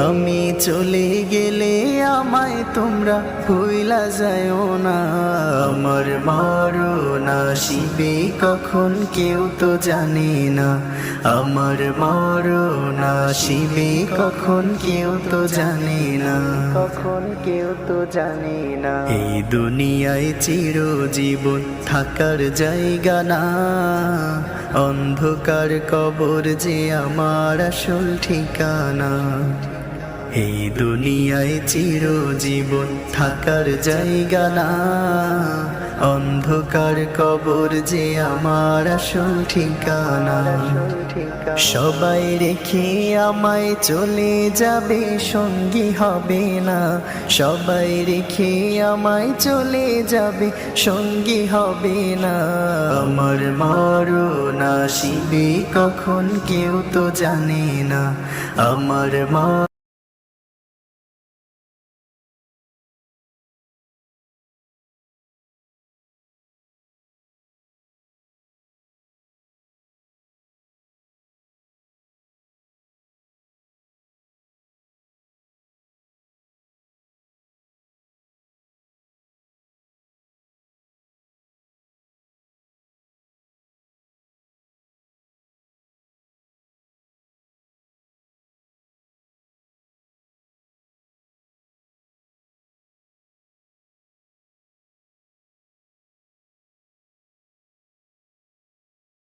আমি চলে গেলে আমায় তোমরা ভুইলা যায়ও না। আমার মরণ আসিবে কখন কেউ তো জানে না। আমার মরণ আসিবে কখন কেউ তো জানে না। কখন কেউ তো জানে না। এই দুনিয়ায় চিরজীবন থাকার জায়গা না। অন্ধকার কবর যে আমার আসল ঠিকানা। এই দুনিয়ায় চিরজীবন থাকার জায়গা না। অন্ধকার কবর যে আমার আসল ঠিকানা। সবাই রেখে আমায় চলে যাবে, সঙ্গী হবে না। সবাই রেখে আমায় চলে যাবে, সঙ্গী হবে না। আমার মরণ আসিবে কখন কেউ তো জানে না। আমার